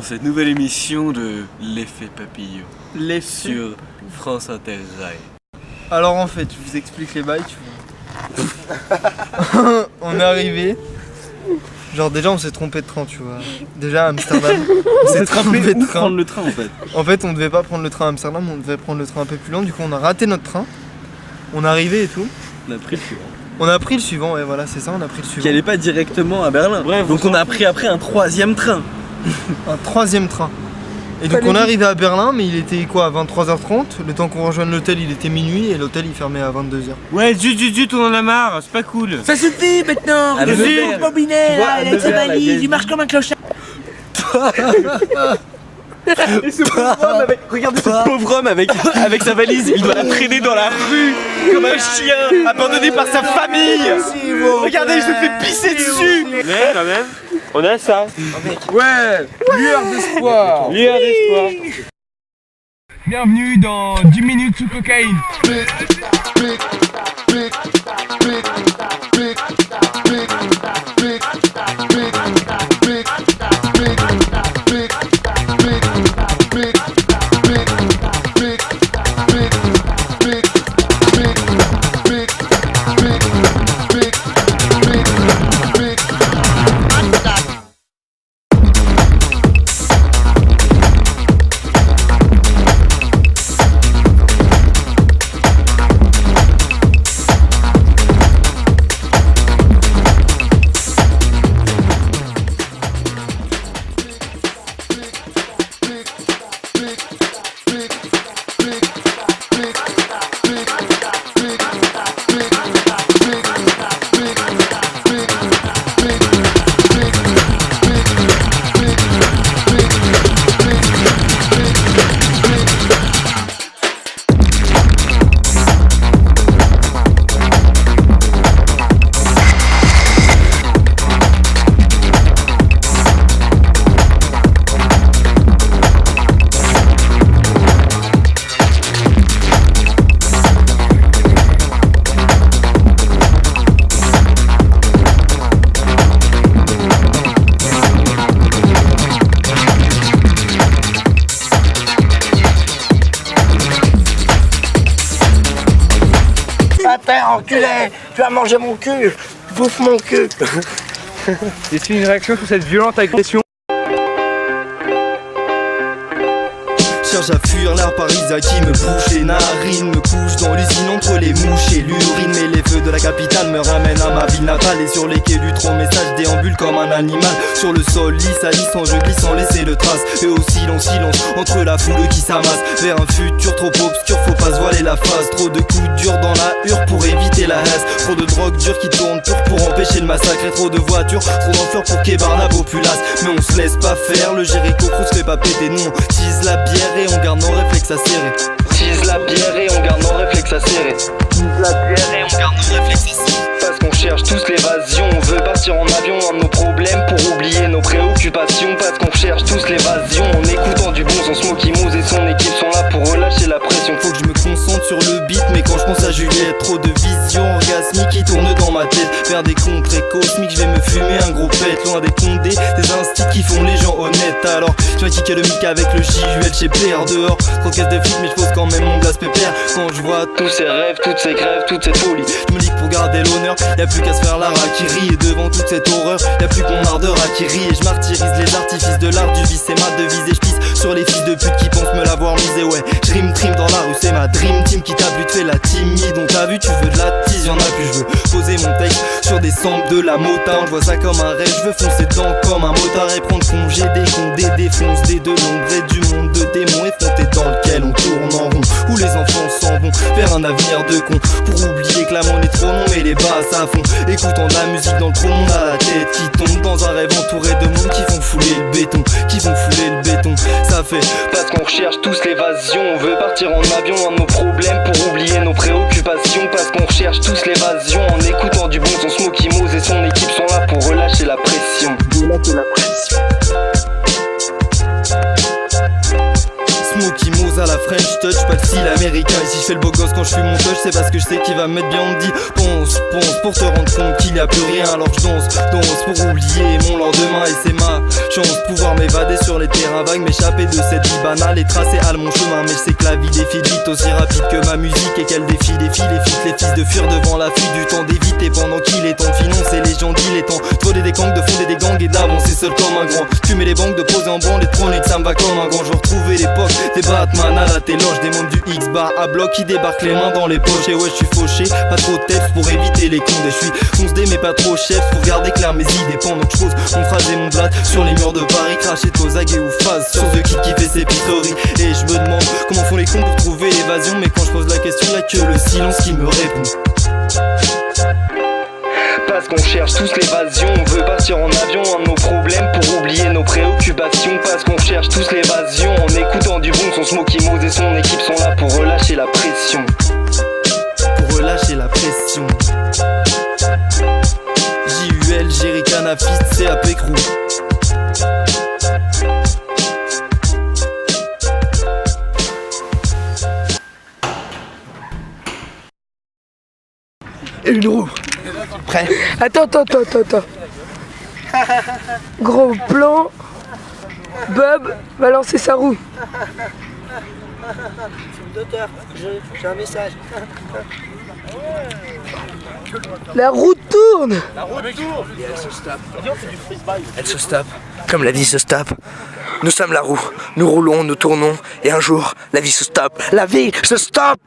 cette nouvelle émission de l'effet papillon L'effet sur France Inter Rail. Alors en fait, je vous explique les bails, tu vois. On est arrivé. Genre déjà on s'est trompé de train, tu vois. Déjà à Amsterdam, on s'est trompé de train. Prendre le train en fait. En fait on devait pas prendre le train à Amsterdam, on devait prendre le train un peu plus long. Du coup on a raté notre train. On est arrivé et tout. On a pris le suivant. On a pris le suivant, ouais voilà c'est ça, on a pris le suivant. Qui allait pas directement à Berlin. Bref, donc on a pris après un troisième train. Un troisième train. Et donc on est arrivé à Berlin, mais il était quoi, à 23h30. Le temps qu'on rejoigne l'hôtel, il était minuit et l'hôtel il fermait à 22h. Ouais, zut, on en a marre, c'est pas cool. Ça suffit maintenant. À Nevers. Bobinet, Tu vois, à il a sa Nevers, la valise, vieille il marche comme un clochard. Et ce pauvre homme avec, regardez ce pauvre homme avec sa valise, il doit la traîner dans la rue comme un chien, abandonné par sa famille. Regardez, il se fait pisser dessus. Mais quand même, on a ça. Ouais, lueur d'espoir. Lueur d'espoir. Bienvenue dans 10 minutes sous cocaïne. Père enculé, tu as mangé mon cul, bouffe mon cul. Est-ce une réaction sur cette violente agression? Cherche à fuir l'air parisien qui me bouche les narines, me couche dans l'usine entre les mouches et l'urine. Mais les feux de la capitale me ramènent à ma ville natale. Et sur les quais du tronc message déambule comme un animal. Sur le sol lisse à lisse, je glisse sans laisser de traces. Et au silence entre la foule qui s'amasse vers un futur trop obscur, faut pas se voiler la face. Trop de coups durs dans la hure pour éviter la haisse. Trop de drogue dure qui tourne pure pour empêcher le massacre. Et trop de voitures, trop d'enfleurs pour qu'ébarre la populace. Mais on se laisse pas faire, le Jéricho Cruz fait pas péter. Nous on tease la bière et on garde nos réflexes acérés. Tease la bière et on garde nos réflexes acérés. Tease la bière et on garde nos réflexes acérés. Parce qu'on cherche tous l'évasion, on veut partir en avion, un de nos problèmes pour oublier nos préoccupations. Parce qu'on cherche tous l'évasion, en écoutant du bon son. Smokey Moose et son équipe sont là pour relâcher la pression. Faut que je me concentre sur le beat, mais quand je pense à Juliette, trop de visions orgasmiques qui tournent dans ma tête. Vers des contrées cosmiques, je vais me fumer un gros pet. Loin des condés, des instits qui font les gens honnêtes. Alors, je vais kicker le mic avec le JUL chez PR dehors. Trop de caisse de flic, mais je pose quand même mon gaz pépère. Quand je vois tous ces rêves, toutes ces grèves, toute cette folie, je me dis que pour garder l'honneur, y'a plus qu'à se faire la raquillerie. Et devant toute cette horreur, y'a plus que mon ardeur qui rit. Et je martyrise les artifices de l'art du vice. C'est ma devise et je pisse sur les fils de pute qui pensent me l'avoir misé. Ouais, je rime trim dans la rue, c'est ma dream team qui t'a but fait la timide. Donc t'as vu, tu veux de la tease, y'en a plus. Je veux poser mon texte sur des samples de la Motown. Je vois ça comme un rêve, je veux foncer dedans comme un motard. Et prendre congé des condés, défonce des de l'ombre et du monde de démons effrontés dans lequel on tourne en rond. Où les enfants s'en vont vers un avenir de con. Pour oublier que la monnaie est trop long mais les basses à fond. Écoutant de la musique dans le trop monde à la tête qui tombe. Dans un rêve entouré de monde qui font fouler le béton. Qui font fouler le béton, ça fait. Parce qu'on recherche tous l'évasion, on veut partir en avion, un de nos problèmes pour oublier nos préoccupations. Parce qu'on recherche tous l'évasion, en écoutant du bon son. Smokey Moose et son équipe sont là pour relâcher la pression. Relâcher la pression. Smokey Moose à la French touch, pas de style américain. Ici je fais le beau gosse quand je fume mon touch, c'est parce que je sais qu'il va me mettre bien. On me dit pense pour te rendre compte qu'il n'y a plus rien. Alors je danse pour oublier mon lendemain. Et c'est ma chance de pouvoir m'évader sur les terrains vagues, m'échapper de cette vie banale et tracer à mon chemin. Mais je sais que la vie défile vite, aussi rapide que ma musique, et qu'elle défile les fils de fuir devant la fuite du temps d'éviter. Pendant qu'il est temps de financer les gens, il est temps de voler des gangs, de fonder des gangs et d'avancer seul comme un grand. Fumer les banques, de poser en branle et de prendre que ça me va comme un grand. Je veux retrouver l'époque des Batman à la téloge, des membres du X-Bar à bloc qui débarquent les mains dans les poches. Et ouais, je suis fauché, pas trop de tête pour éviter les cons. Et je suis foncé mais pas trop chef pour garder clair mes idées. Pendant que je pose mon phrase et mon blatt sur les murs de Paris, cracher Tozag ou phase sur The Kid qui fait ses pitreries. Et je me demande comment font les cons pour trouver l'évasion, mais quand je pose la question, y'a que le silence qui me répond. Parce qu'on cherche tous l'évasion, on veut partir en avion, un de nos problèmes pour oublier nos préoccupations. Parce qu'on cherche tous l'évasion, en écoutant du bon son. Smokey Moz et son équipe sont là pour relâcher la pression. Pour relâcher la pression. JUL, Jerry Canafiste, CAP Crew. Et une roue. Prêt? Attends. Gros plan. Bob va lancer sa roue. Docteur, j'ai un message. La roue tourne. Et elle se stoppe. Elle se stoppe. Comme la vie se stoppe. Nous sommes la roue. Nous roulons, nous tournons. Et un jour, la vie se stoppe. La vie se stoppe.